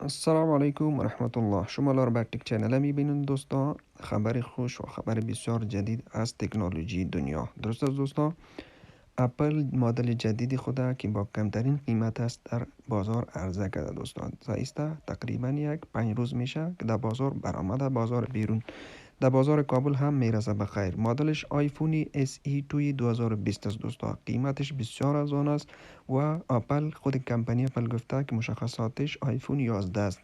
السلام علیکم و رحمت الله. شما را بر تک چنل میبینید دوستان. خبر خوش و خبر بسیار جدید از تکنولوژی دنیا. درست است دوستان. اپل مدل جدید خود که با کمترین قیمت است در بازار عرضه کرده دوستان. زایسته تقریبا یک 5 روز میشه که در بازار برآمده، بازار بیرون در بازار کابل هم میرسه به خیر. مدلش آیفونی اس ای توی 2020 است دوستا. قیمتش بسیار ارزان است و اپل، خود کمپانی اپل گفته که مشخصاتش آیفون 11 است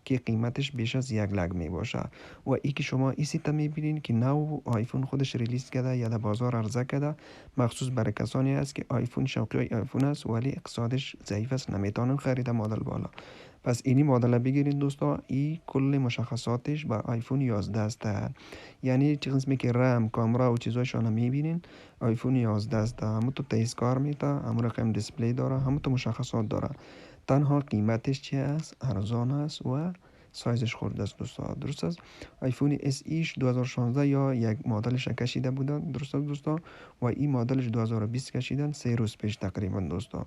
که قیمتش بیش از 1 لک می باشه. و ای که شما ای سیتا میبینین که نو آیفون خودش ریلیز کرده یا در بازار عرضه کرده، مخصوص برای کسانی است که آیفون شوقی آیفون است ولی اقتصادش ضعیف است، نمیتونن خرید مدل بالا. پس اینی مدل بگیرید دوستا. ای کل مشخصاتش با آیفون 11 است. یعنی چه قسمی که رم، کامرا و چیزایشان میبینین آیفون 11 است. همون تو تیز کار میته، همون رقم دیسپلی داره، همون تو مشخصات داره. تنها قیمتش چی است؟ ارزان است و سایزش خورده است دوستا. درست است. آیفون اس ایش 2016 یا یک مدلش کشیده بودن، درست است دوستا. و این مدلش 2020 کشیدن، 3 روز پیش تقریبا دوستا.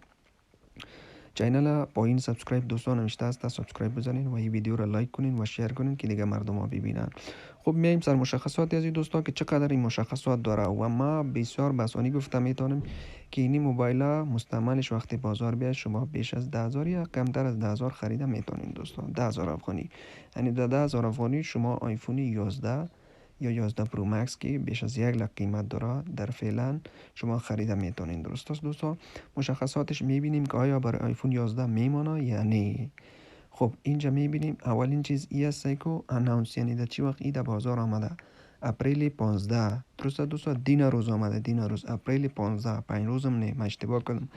چینل پایین سابسکرایب دوستان نوشته است، سابسکرایب بزنین و این ویدیو را لایک کنین و شیر کنین که دیگه مردم ها ببینن. خب میایم سر مشخصات از این دوستا که چقدر این مشخصات داره و ما بسیار بسانی گفته میتونیم که این موبایل مستعملش وقتی بازار بیاد شما بیش از 10,000 یا کمتر از 10,000 خریده میتونین دوستان. 10,000 افغانی. یعنی در 10,000 افغانی شما آیفون 11 یا 11 پرو مکس که بیش از 1 لک قیمت داره در فعلا شما خریده میتونین. درست است دوستان. مشخصاتش میبینیم که آیا برای آیفون 11 میمانه یا نه. خب اینجا میبینیم اولین چیز ای است که اناونس، یعنی در چی وقت ای در بازار آمده. اپریل 15. درست است دوستان. دین روز آمده، دین روز اپریل 15. 5 روزم نه، من اشتباه کردم.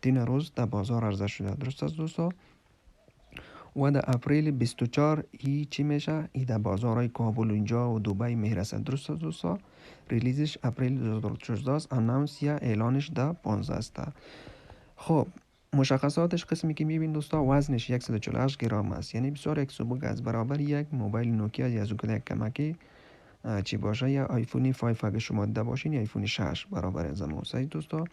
دین روز در بازار عرضه شده. درست است دوستان. و در اپریل 24 ای چی میشه؟ ای در بازارهای کابل اینجا و دبی میرسه. درست است دوستا. ریلیزش اپریل 2014 است. اناونس یا اعلانش در 15 است. خب مشخصاتش قسمی که میبین دوستا، وزنش 148 گرم است، یعنی بسیار یک سبک از برابر یک موبایل نوکیا یا از یک کمکی چی باشه، یا آیفونی 5 اگه شما ده باشین یا آیفون 6 برابر از ما سایز دوستا.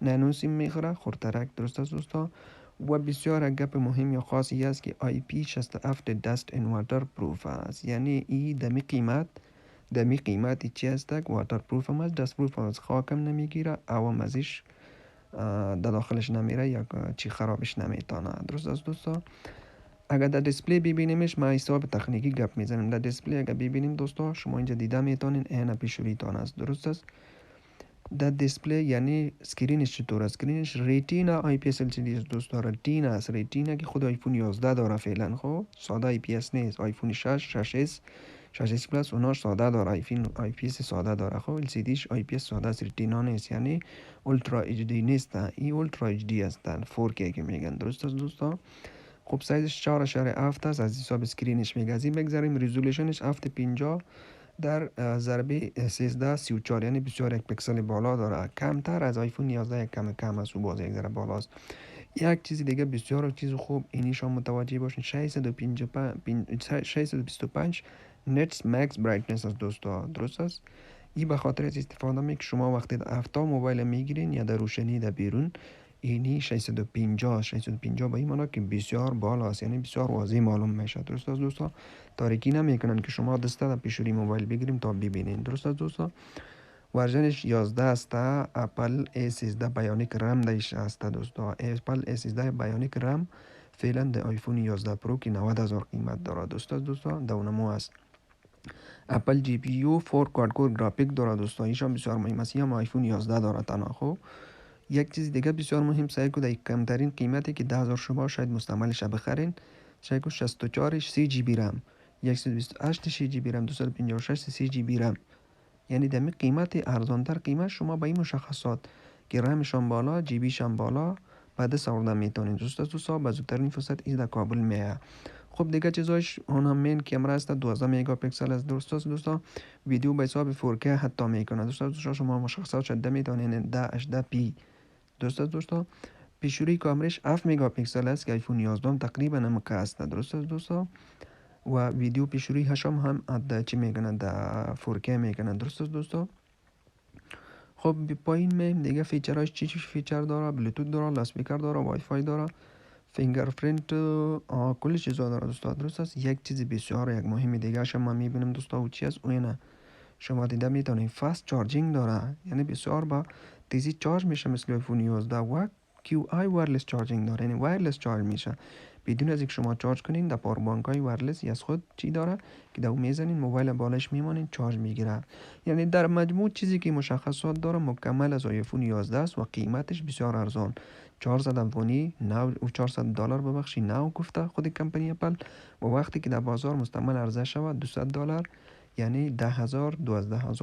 نانو سیم میخوره، خردترک. درست است دوستا. و بسیار گپ مهم یا خاصی است که آی پی 67 دست انورتر پروف است، یعنی ای دمی قیمت چی است که واتر پروف هم است، دست پروف از خاکم نمیگیره، عوام ازش در داخلش نمیره یا چی خرابش نمیتونه. درست است دوستا. اگر در دیسپلی ببینیمش، ما حساب تکنیکی گپ میزنیم. در دیسپلی اگر ببینیم دوستا، شما اینجا دیده میتونین عین پیشوریتان است. درست است. در دیسپلی یعنی اسکرینش چطور است؟ اسکرینش ریتینا آی پی اس ال سی دی است دوستا. ریتینا است. ریتینا که خود آیفون 11 داره فعلا. خب ساده آی پی اس نیست. آیفون 6 پلاس اوناش ساده داره، آیفون آی پی اس ساده داره. خب ال سی دیش آی پی اس ساده است، ریتینا نیست، یعنی اولترا اچ دی نیست. این اولترا اچ دی است، 4K که میگن. درست است دوستا. خب سایزش 4.7 است. از حساب اسکرینش میگه. از این بگذاریم ریزولوشنش 750 در ضربه 1334، یعنی بسیار یک پکسل بالا داره. کمتر از آیفون 11 یک کم است و باز یک ذره بالاست. یک چیز دیگه بسیار چیز خوب اینی شما متوجه باشین، 625 نتس مکس برایتنس است دوستا. درست است. این به خاطر از استفاده می که شما وقتی در افتا موبایل میگیرین یا در روشنی در بیرون، اینی 650 به این معنا که بسیار بالا است، یعنی بسیار واضح معلوم میشه. درست است دوستا. تاریکی نمیکنن که شما دسته در پیشوری موبایل بگیریم تا ببینین. درست است دوستا. ورژنش 11 است. اپل A13 بایونیک رم دایش است دوستا. اپل A13 بایونیک رم فعلا در آیفون 11 پرو که 90,000 قیمت داره. دوستا دونمو است. اپل جی پی یو 4 کواد کور گرافیک داره دوستا. ایشان بسیار مهم است. هم آیفون 11 داره تنها. خب یک چیز دیگه بسیار مهم، سعی کنید کمترین قیمتی که 10,000 شما شاید مستعملش بخرین، سعی کنید 64 3 جی بی رم، 128 6 جی بی رم، 256 3 جی بی رم، یعنی دمی قیمت ارزانتر قیمت شما با این مشخصات که رمشان بالا، جی بیشان بالا، بعد سوردن میتونین. دوستا با زودترین فرصت از در کابل میه. خب دیگه چیزاش اون هم مین کامera است، 12 مگاپیکسل است. دوستا ویدیو به حساب 4K حتی میکنه. دوستا شما مشخصات شده میتونین 10 HD پی. دوستا پیشوری کامرش 7 مگاپیکسل است که آیفون 11 تقریبا هم است. درست است دوستا. و ویدیو پیشوری هشم هم در چی میکنن، در 4K میکنن. درست است دوستا. خب پایین میم دیگه فیچراش چی فیچر داره؟ بلوتوث داره، لاسپیکر داره، وای فای داره، فینگرپرینت کل چیزا داره دوستا، درست است. یک چیز بسیار یک مهم دیگه شما ما میبینیم دوستا، و چی از او اینه شما دیده میتونید فاست چارجینگ داره، یعنی بسیار با تیزی چارج میشه مثل آیفون 11. و کیو آی وایرلس چارجینگ داره، یعنی وایرلس چارج میشه بدون از اینکه شما چارج کنین. در پاور بانک های وایرلس از خود چی داره که دو میزنین موبایل بالش میمانین چارج میگیره. یعنی در مجموع چیزی که مشخصات داره مکمل از آیفون 11 است و قیمتش بسیار ارزان، 400 افغانی نو و $400 ببخشید نو گفته خود کمپانی اپل. و وقتی که در بازار مستعمل عرضه شود $200، یعنی 10,000 12,000